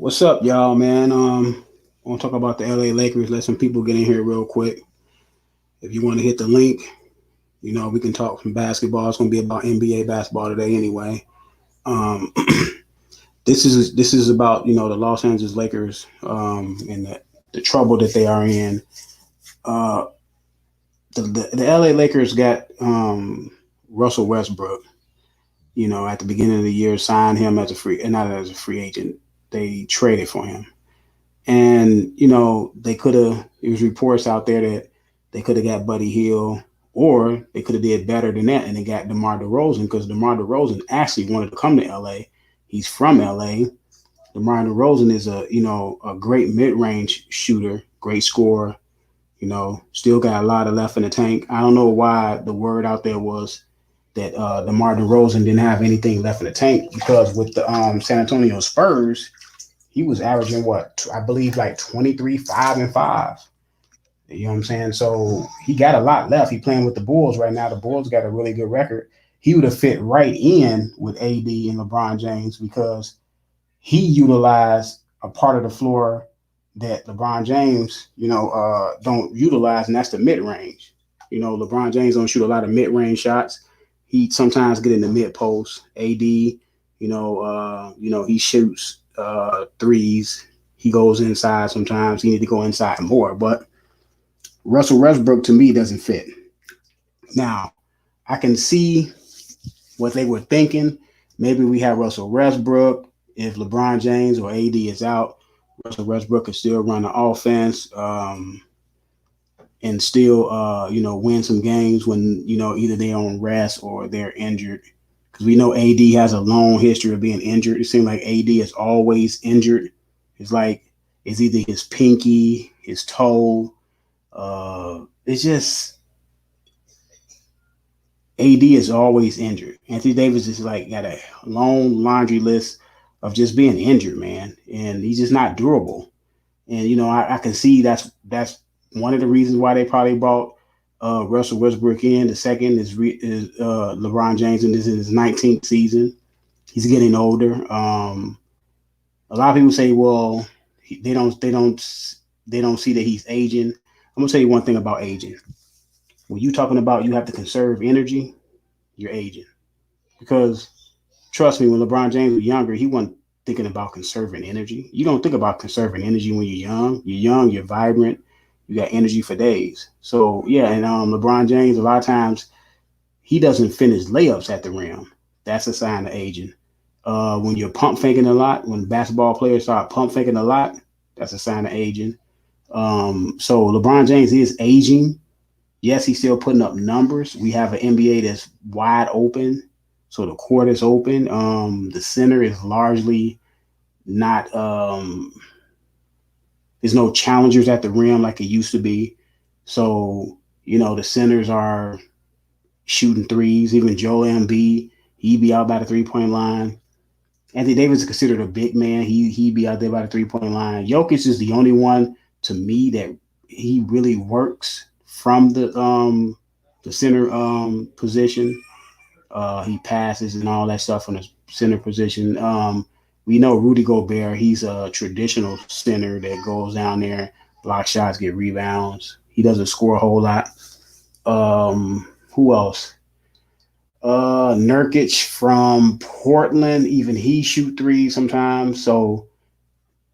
What's up, y'all, man? I want to talk about the LA Lakers. Let some people get in here real quick. If you want to hit the link, we can talk some basketball. It's going to be about NBA basketball today, anyway. Um, this is about the Los Angeles Lakers and the trouble that they are in. Uh, the LA Lakers got Russell Westbrook. At the beginning of the year, signed him as a free, not as a free agent. They traded for him. And, they could have, there was reports out there that they could have got Buddy Hield, or they could have did better than that and they got DeMar DeRozan, because DeMar DeRozan actually wanted to come to LA. He's from LA. DeMar DeRozan is a great mid-range shooter, great scorer, still got a lot of left in the tank. I don't know why the word out there was that DeMar DeRozan didn't have anything left in the tank, because with the San Antonio Spurs, he was averaging what I believe like 23, 5 and 5. You know what I'm saying? So he got a lot left. He playing with the Bulls right now. The Bulls got a really good record. He would have fit right in with AD and LeBron James, because he utilized a part of the floor that LeBron James, don't utilize, and that's the mid range. LeBron James don't shoot a lot of mid range shots. He sometimes get in the mid post. AD, he shoots threes. He goes inside sometimes. He need to go inside more. But Russell Westbrook to me doesn't fit. Now, I can see what they were thinking. Maybe we have Russell Westbrook. If LeBron James or AD is out, Russell Westbrook can still run the offense and still, win some games when, either they're on rest or they're injured. Because we know AD has a long history of being injured. It seems like AD is always injured. It's like it's either his pinky, his toe. It's just AD is always injured. Anthony Davis is like got a long laundry list of just being injured, man, and he's just not durable. And I can see that's one of the reasons why they probably brought Russell Westbrook in. The second is LeBron James, and this is his 19th season. He's getting older. A lot of people say, well, they don't see that he's aging. I'm gonna tell you one thing about aging. When you're talking about you have to conserve energy, you're aging. Because trust me, when LeBron James was younger, he wasn't thinking about conserving energy. You don't think about conserving energy when you're young. You're young, you're vibrant, you got energy for days. So yeah, and LeBron James, a lot of times he doesn't finish layups at the rim. That's a sign of aging. When you're pump faking a lot, when basketball players start pump faking a lot, that's a sign of aging. So LeBron James is aging. Yes, he's still putting up numbers. We have an NBA that's wide open, so the court is open. The center is largely not. There's no challengers at the rim like it used to be. So the centers are shooting threes. Even Joel Embiid, he be out by the 3 point line. Anthony Davis is considered a big man. He be out there by the 3 point line. Jokic is the only one to me that he really works from the center position. He passes and all that stuff from the center position. We know Rudy Gobert. He's a traditional center that goes down there, block shots, get rebounds. He doesn't score a whole lot. Who else? Nurkic from Portland. Even he shoot threes sometimes. So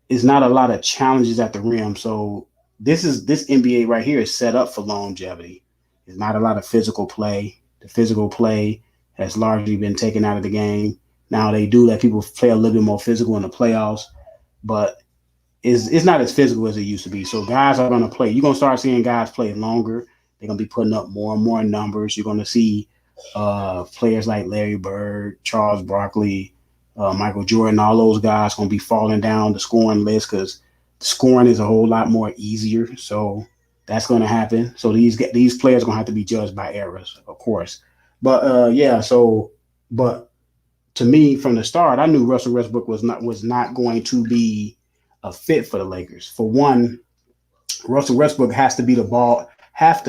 it's not a lot of challenges at the rim. So this NBA right here is set up for longevity. There's not a lot of physical play. The physical play has largely been taken out of the game. Now they do let people play a little bit more physical in the playoffs, but it's not as physical as it used to be. So guys are going to play. You're going to start seeing guys play longer. They're going to be putting up more and more numbers. You're going to see players like Larry Bird, Charles Barkley, Michael Jordan, all those guys going to be falling down the scoring list, because the scoring is a whole lot more easier. So that's going to happen. So these players are going to have to be judged by errors, of course. But yeah, so but to me from the start, I knew Russell Westbrook was not going to be a fit for the Lakers. For one, Russell Westbrook have to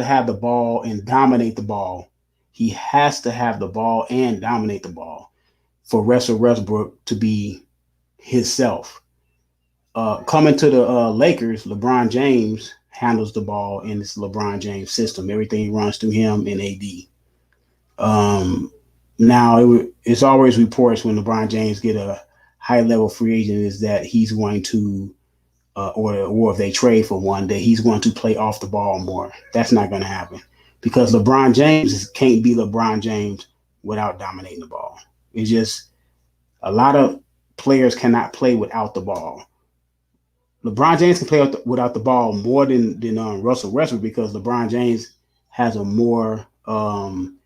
have the ball and dominate the ball. He has to have the ball and dominate the ball for Russell Westbrook to be himself. Coming to the Lakers, LeBron James handles the ball in this LeBron James system. Everything runs through him and AD. Um, Now it's always reports when LeBron James get a high level free agent is that he's going to or if they trade for one, that he's going to play off the ball more. That's not going to happen because LeBron James can't be LeBron James without dominating the ball. It's just a lot of players cannot play without the ball. LeBron James can play without the ball more than Russell Westbrook because LeBron James has a more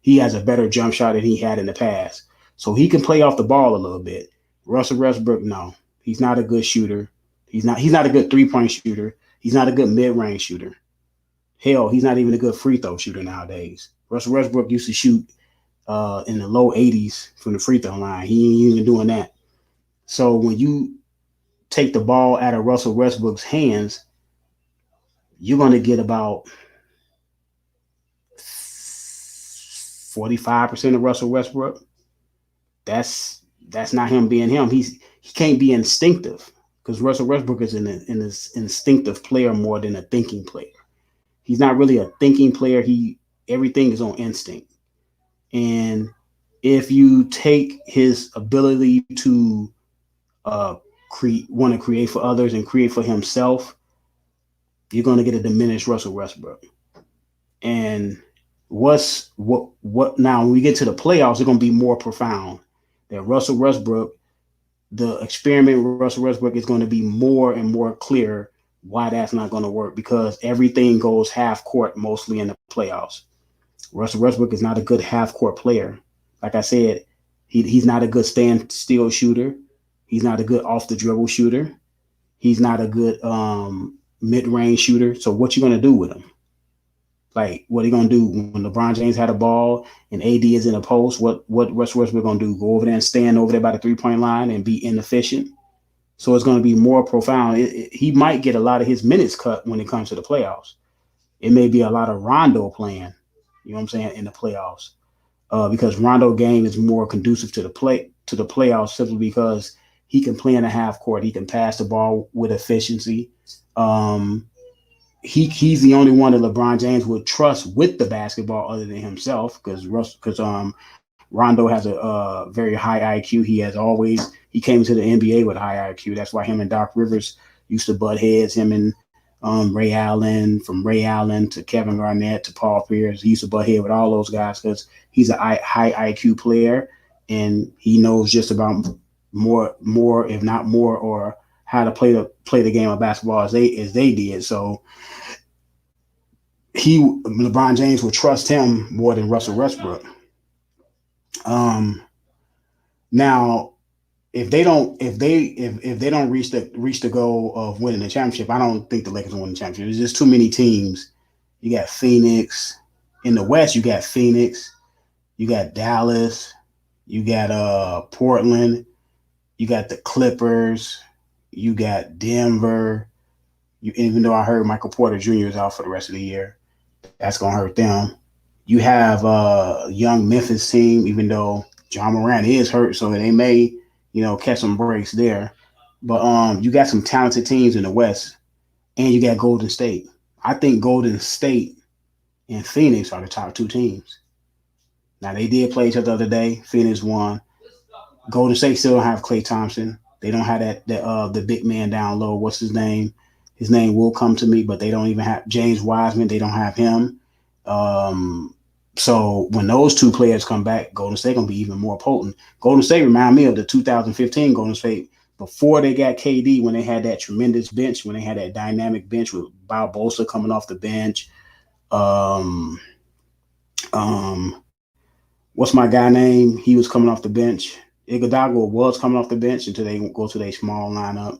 he has a better jump shot than he had in the past, so he can play off the ball a little bit. Russell Westbrook, no, he's not a good shooter. He's not a good 3-point shooter. He's not a good mid range shooter. Hell, he's not even a good free throw shooter nowadays. Russell Westbrook used to shoot in the low 80s from the free throw line. He ain't even doing that. So when you take the ball out of Russell Westbrook's hands, you're going to get about 45% of Russell Westbrook. That's not him being him. He can't be instinctive because Russell Westbrook is an instinctive player more than a thinking player. He's not really a thinking player. Everything is on instinct. And if you take his ability to want to create for others and create for himself, you're going to get a diminished Russell Westbrook. And what now when we get to the playoffs, it's going to be more profound. That Russell Westbrook, the experiment with Russell Westbrook is going to be more and more clear why that's not going to work because everything goes half court mostly in the playoffs. Russell Westbrook is not a good half court player. Like I said, he's not a good stand still shooter. He's not a good off the dribble shooter. He's not a good mid range shooter. So what you going to do with him? Like, what are you going to do when LeBron James had a ball and AD is in a post? What Russell Westbrook going to do? Go over there and stand over there by the 3-point line and be inefficient? So it's going to be more profound. He might get a lot of his minutes cut when it comes to the playoffs. It may be a lot of Rondo playing, you know what I'm saying, in the playoffs. Because Rondo game is more conducive to the playoffs simply because he can play in a half court. He can pass the ball with efficiency. He's the only one that LeBron James would trust with the basketball other than himself because Rondo has a very high IQ. He came to the NBA with high IQ. That's why him and Doc Rivers used to butt heads. Him and Ray Allen, from Ray Allen to Kevin Garnett to Paul Pierce. He used to butt head with all those guys because he's a high IQ player and he knows just about more, if not more, or how to play the game of basketball as they did. So LeBron James would trust him more than Russell Westbrook. Now, if they don't reach the goal of winning the championship, I don't think the Lakers will win the championship. There's just too many teams. You got Phoenix in the West. You got Phoenix. You got Dallas. You got Portland. You got the Clippers. You got Denver. Even though I heard Michael Porter Jr. is out for the rest of the year, that's gonna hurt them. You have a young Memphis team, even though John Morant is hurt, so they may, catch some breaks there. But you got some talented teams in the West, and you got Golden State. I think Golden State and Phoenix are the top two teams. Now, they did play each other the other day. Phoenix won. Golden State still don't have Klay Thompson. They don't have the big man down low. What's his name? His name will come to me, but they don't even have James Wiseman. They don't have him. So when those two players come back, Golden State going to be even more potent. Golden State remind me of the 2015 Golden State before they got KD, when they had that tremendous bench, when they had that dynamic bench with Barbosa coming off the bench. What's my guy name? He was coming off the bench. Iguodala was coming off the bench until they go to their small lineup.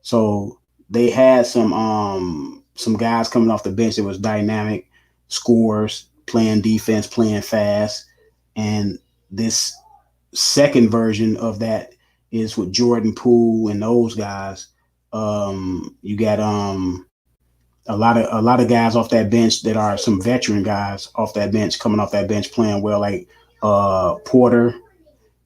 So they had some guys coming off the bench that was dynamic, scores, playing defense, playing fast. And this second version of that is with Jordan Poole and those guys. You got a lot of guys off that bench that are some veteran guys off that bench, coming off that bench playing well, like Porter.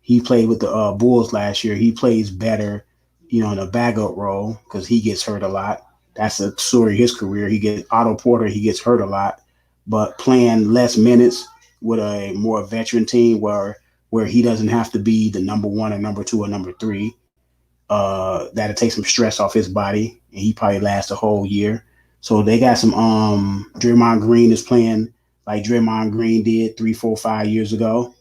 He played with the Bulls last year. He plays better in a backup role because he gets hurt a lot. That's a story of his career. He gets Otto Porter, he gets hurt a lot, but playing less minutes with a more veteran team where he doesn't have to be the number one or number two or number three. That'll take some stress off his body, and he probably lasts a whole year. So they got some. Draymond Green is playing like Draymond Green did 3, 4, 5 years ago.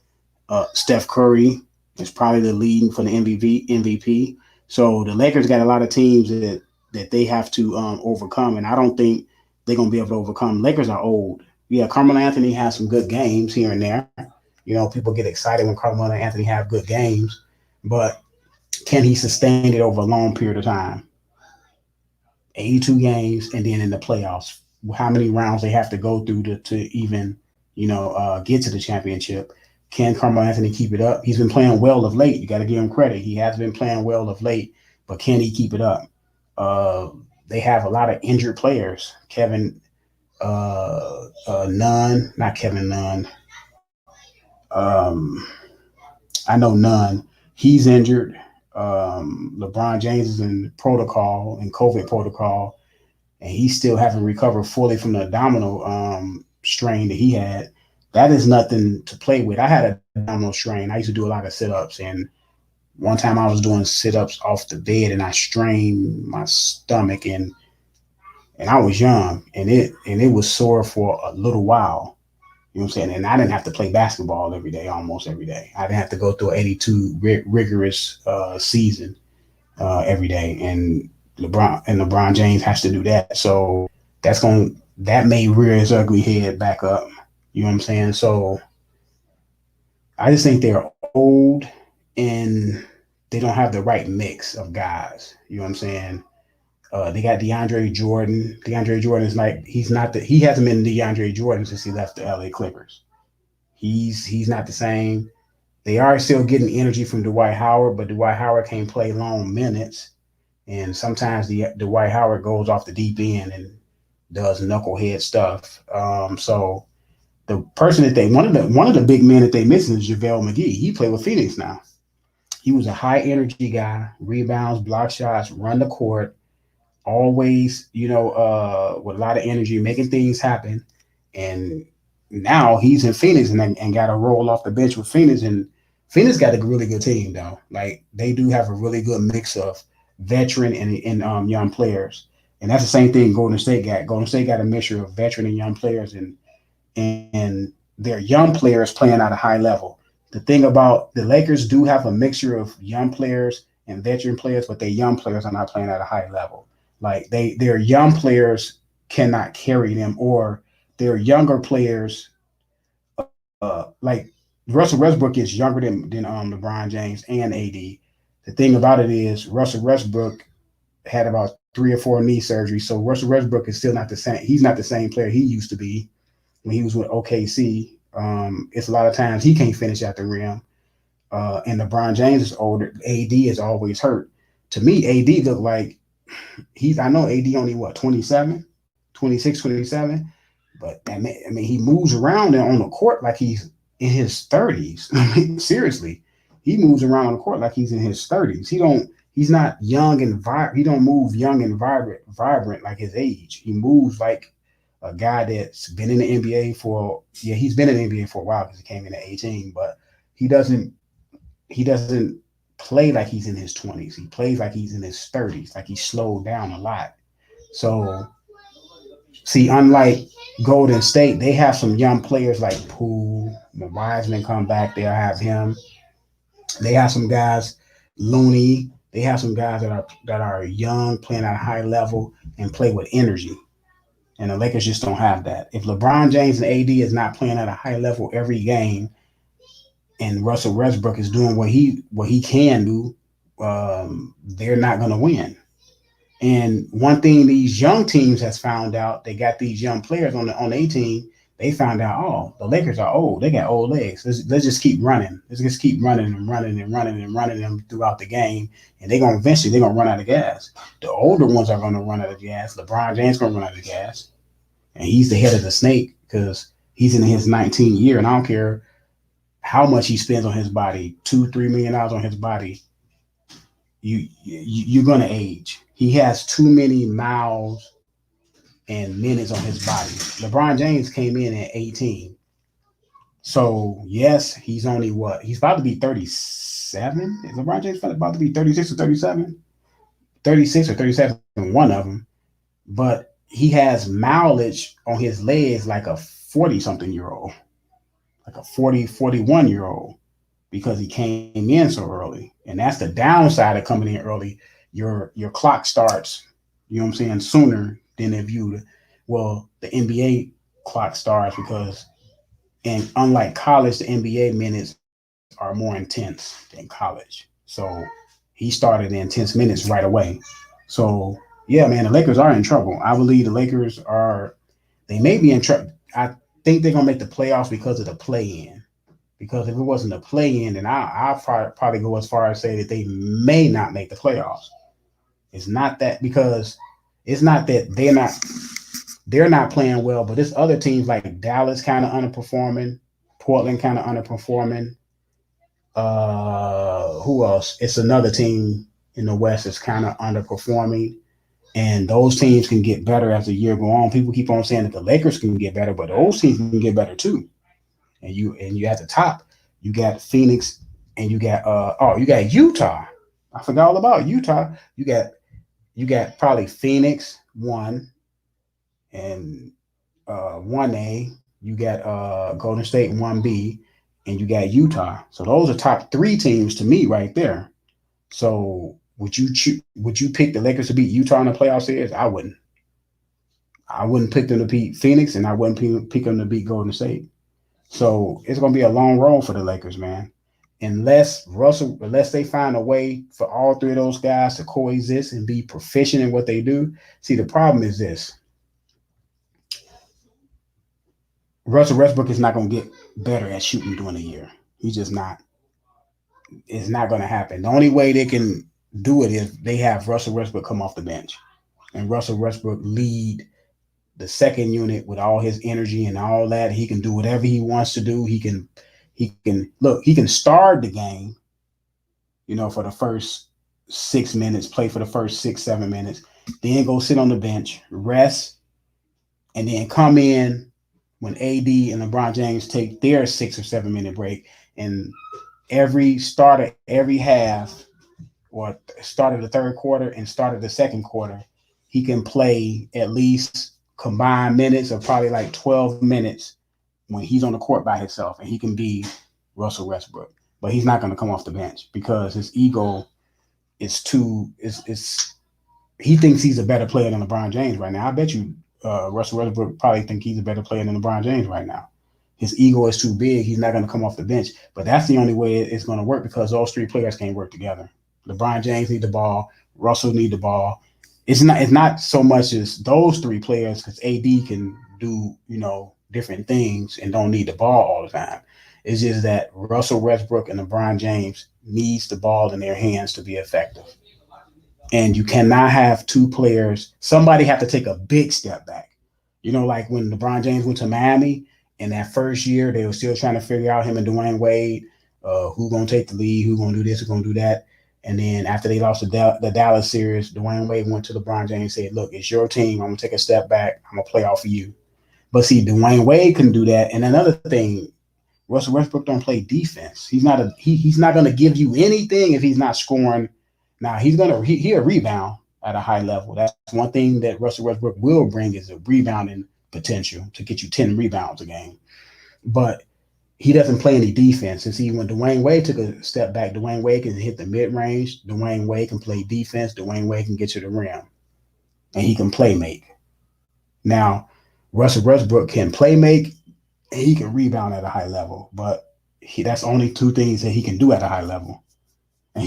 Steph Curry is probably the leading for the MVP. So the Lakers got a lot of teams that they have to overcome, and I don't think they're gonna be able to overcome. Lakers are old. Yeah, Carmelo Anthony has some good games here and there. People get excited when Carmelo Anthony have good games, but can he sustain it over a long period of time? 82 games, and then in the playoffs, how many rounds they have to go through to even get to the championship? Can Carmelo Anthony keep it up? He's been playing well of late. You got to give him credit. He has been playing well of late, but can he keep it up? They have a lot of injured players. Kevin Nunn, not Kevin Nunn. Um, I know Nunn. He's injured. LeBron James is in protocol and COVID protocol, and he still haven't recovered fully from the abdominal strain that he had. That is nothing to play with. I had a abdominal strain. I used to do a lot of sit-ups, and one time I was doing sit-ups off the bed, and I strained my stomach, and I was young, and it was sore for a little while. You know what I'm saying? And I didn't have to play basketball every day, almost every day. I didn't have to go through an 82 rigorous season every day. And LeBron James has to do that. So that may rear its ugly head back up. You know what I'm saying? So I just think they're old and they don't have the right mix of guys. You know what I'm saying? They got DeAndre Jordan. DeAndre Jordan is like he hasn't been DeAndre Jordan since he left the LA Clippers. He's not the same. They are still getting energy from Dwight Howard, but Dwight Howard can't play long minutes, and sometimes the Dwight Howard goes off the deep end and does knucklehead stuff. So the person that one of the big men that they missing is JaVale McGee. He played with Phoenix now. He was a high energy guy, rebounds, block shots, run the court, always, with a lot of energy, making things happen. And now he's in Phoenix and got to roll off the bench with Phoenix. And Phoenix got a really good team, though. Like, they do have a really good mix of veteran and young players. And that's the same thing Golden State got. Golden State got a mixture of veteran and young players, and their young players playing at a high level. The thing about the Lakers do have a mixture of young players and veteran players, but their young players are not playing at a high level. Like their young players cannot carry them, or their younger players, like Russell Westbrook is younger than LeBron James and AD. The thing about it is Russell Westbrook had about 3 or 4 knee surgeries, so Russell Westbrook is still not the same. He's not the same player he used to be when he was with OKC. It's a lot of times he can't finish at the rim. And LeBron James is older. AD is always hurt. To me, AD looked like I know AD only 27, 26, 27, but I mean he moves around on the court like he's in his 30s. I mean, seriously, he moves around on the court like he's in his 30s. He's not young and vibrant. He don't move young and vibrant like his age. He moves like a guy that's been in the NBA he's been in the NBA for a while because he came in at 18, but he doesn't play like he's in his 20s. He plays like he's in his 30s, like he's slowed down a lot. So, see, unlike Golden State, they have some young players like Poole. When Wiseman come back, they'll have him. They have some guys, Looney. They have some guys that are young, playing at a high level and play with energy. And the Lakers just don't have that. If LeBron James and AD is not playing at a high level every game, and Russell Westbrook is doing what he can do, they're not going to win. And one thing these young teams has found out, they got these young players on their team. They found out, oh, the Lakers are old. They got old legs. Let's just keep running. Let's just keep running and running and running and running them throughout the game. And they're gonna run out of gas. The older ones are gonna run out of gas. LeBron James gonna run out of gas, and he's the head of the snake because he's in his 19th year, and I don't care how much he spends on his body, $2-3 million on his body. you're gonna age. He has too many miles and minutes on his body. LeBron James came in at 18. So yes, he's only what? He's about to be 37. Is LeBron James about to be 36 or 37? 36 or 37, one of them. But he has mileage on his legs like a 40 something year old, like a 40, 41-year old, because he came in so early. And that's the downside of coming in early. Your clock starts, you know what I'm saying, sooner than if you, well, the NBA clock starts because, and unlike college, the NBA minutes are more intense than college. So he started the intense minutes right away. So yeah, man, the Lakers are in trouble. I believe the Lakers are, they may be in trouble. I think they're gonna make the playoffs because of the play in. Because if it wasn't a play in, then I'll probably go as far as say that they may not make the playoffs. It's not that, because it's not that they're not playing well, but there's other teams like Dallas kind of underperforming, Portland kind of underperforming. Who else? It's another team in the West that's kind of underperforming, and those teams can get better as the year go on. People keep on saying that the Lakers can get better, but those teams can get better too. And you at the top, you got Phoenix, and you got Utah. I forgot all about Utah. You got probably Phoenix one and 1A. You got Golden State 1B, and you got Utah. So those are top three teams to me right there. So would you pick the Lakers to beat Utah in the playoff series? I wouldn't. I wouldn't pick them to beat Phoenix, and I wouldn't pick them to beat Golden State. So it's going to be a long road for the Lakers, man. Unless they find a way for all three of those guys to coexist and be proficient in what they do. See, the problem is this: Russell Westbrook is not going to get better at shooting during the year. He's just not. It's not going to happen. The only way they can do it is they have Russell Westbrook come off the bench, and Russell Westbrook lead the second unit with all his energy and all that. He can do whatever he wants to do. He can start the game, for the first 6 minutes, play for the first 6, 7 minutes, then go sit on the bench, rest, and then come in when AD and LeBron James take their 6 or 7 minute break. And every starter, every half, or start of the third quarter and start of the second quarter, he can play at least combined minutes of probably like 12 minutes when he's on the court by himself, and he can be Russell Westbrook. But he's not going to come off the bench because his ego is too is he thinks he's a better player than LeBron James right now. I bet you Russell Westbrook probably think he's a better player than LeBron James right now. His ego is too big. He's not going to come off the bench. But that's the only way it's going to work, because those three players can't work together. LeBron James need the ball. Russell need the ball. It's not so much as those three players, because AD can do different things and don't need the ball all the time. It's just that Russell Westbrook and LeBron James needs the ball in their hands to be effective. And you cannot have two players. Somebody have to take a big step back. Like when LeBron James went to Miami in that first year, they were still trying to figure out him and Dwayne Wade, who gonna take the lead, who gonna do this, who gonna do that. And then after they lost the Dallas series, Dwayne Wade went to LeBron James and said, "Look, it's your team. I'm gonna take a step back. I'm gonna play off of you." But see, Dwayne Wade can do that. And another thing, Russell Westbrook don't play defense. He's not gonna give you anything if he's not scoring. Now he'll rebound at a high level. That's one thing that Russell Westbrook will bring, is a rebounding potential to get you 10 rebounds a game. But he doesn't play any defense. And see, when Dwayne Wade took a step back, Dwayne Wade can hit the mid range. Dwayne Wade can play defense. Dwayne Wade can get to the rim, and he can play make. Now, Russell Westbrook can play make, and he can rebound at a high level. But that's only two things that he can do at a high level, and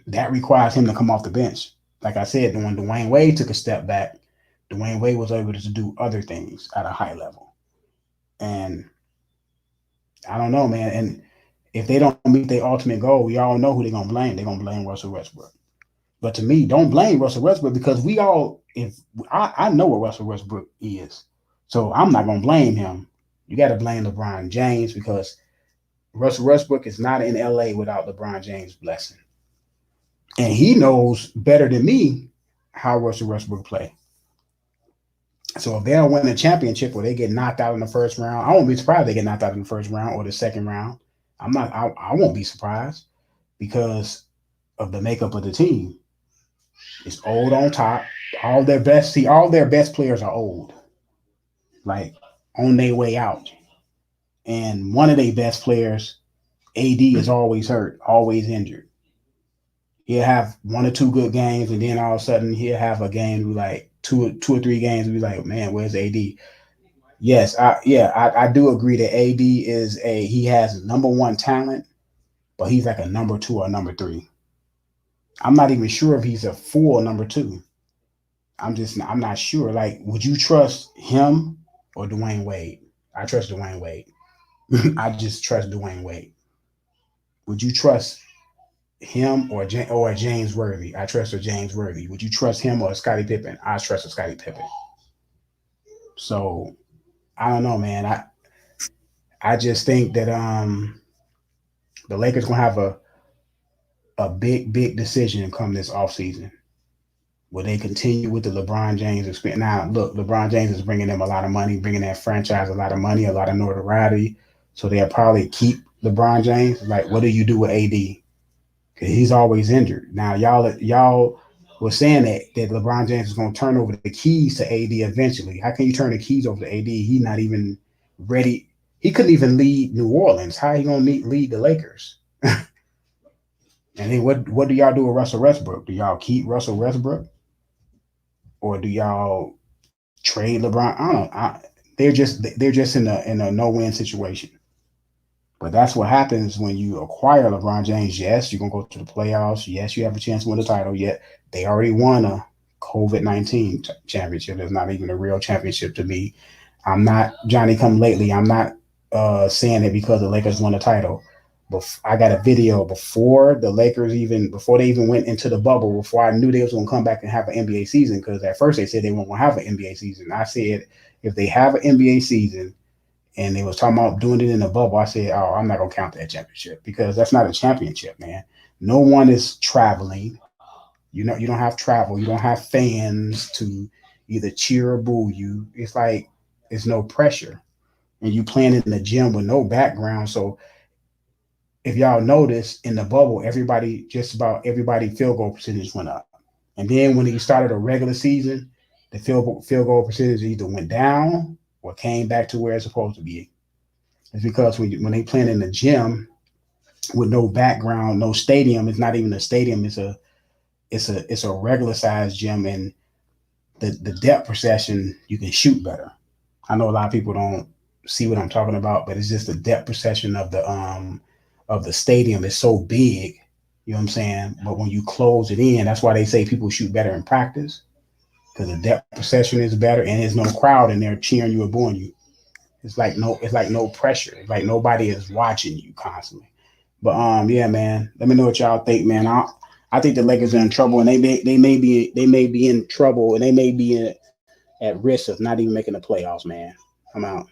that requires him to come off the bench. Like I said, when Dwayne Wade took a step back, Dwayne Wade was able to do other things at a high level. And I don't know, man. And if they don't meet their ultimate goal, we all know who they're gonna blame. They're gonna blame Russell Westbrook. But to me, don't blame Russell Westbrook, because if I know what Russell Westbrook is, so I'm not gonna blame him. You got to blame LeBron James, because Russell Westbrook is not in LA without LeBron James' blessing. And he knows better than me how Russell Westbrook play. So if they don't win a championship or they get knocked out in the first round, I won't be surprised they get knocked out in the first round or the second round. I won't be surprised because of the makeup of the team. It's old on top. All their best players are old, like on their way out. And one of their best players, AD, is always hurt, always injured. He'll have one or two good games, and then all of a sudden he'll have a game like two or three games and be like, man, where's AD? Yes, I do agree that AD he has number one talent, but he's like a number two or number three. I'm not even sure if he's a full number two. I'm not sure. Like, would you trust him or Dwayne Wade? I trust Dwayne Wade. I just trust Dwayne Wade. Would you trust him or James Worthy? I trust a James Worthy. Would you trust him or Scottie Pippen? I trust a Scottie Pippen. So I don't know, man. I just think that the Lakers gonna have a big decision come this offseason. Will they continue with the LeBron James experience? Now, look, LeBron James is bringing them a lot of money, bringing that franchise a lot of money, a lot of notoriety. So they'll probably keep LeBron James. Like, what do you do with AD? Because he's always injured. Now, y'all were saying that LeBron James is going to turn over the keys to AD eventually. How can you turn the keys over to AD? He's not even ready. He couldn't even lead New Orleans. How are you going to lead the Lakers? And then what do y'all do with Russell Westbrook? Do y'all keep Russell Westbrook? Or do y'all trade LeBron? I don't know. They're just in a no-win situation. But that's what happens when you acquire LeBron James. Yes, you're gonna go to the playoffs. Yes, you have a chance to win the title. Yet they already won a COVID-19 championship. It's not even a real championship to me. I'm not Johnny come lately. I'm not saying it because the Lakers won the title. But I got a video before before they even went into the bubble, before I knew they was gonna come back and have an NBA season. Because at first they said they weren't gonna have an NBA season. I said if they have an NBA season and they was talking about doing it in the bubble, I said, oh, I'm not gonna count that championship because that's not a championship, man. No one is traveling. You don't have travel. You don't have fans to either cheer or boo you. It's like it's no pressure, and you playing in the gym with no background. So if y'all notice in the bubble, just about everybody field goal percentage went up. And then when he started a regular season, the field goal percentage either went down or came back to where it's supposed to be. It's because when they playing in the gym with no background, no stadium, it's not even a stadium. It's a regular size gym, and the depth perception you can shoot better. I know a lot of people don't see what I'm talking about, but it's just the depth perception of the stadium is so big. You know what I'm saying? But when you close it in, that's why they say people shoot better in practice because the depth perception is better, and there's no crowd in there cheering you or booing you. It's like no pressure. It's like nobody is watching you constantly. But yeah, man. Let me know what y'all think, man. I think the Lakers are in trouble, and they may be in trouble, and they may be at risk of not even making the playoffs, man. I'm out.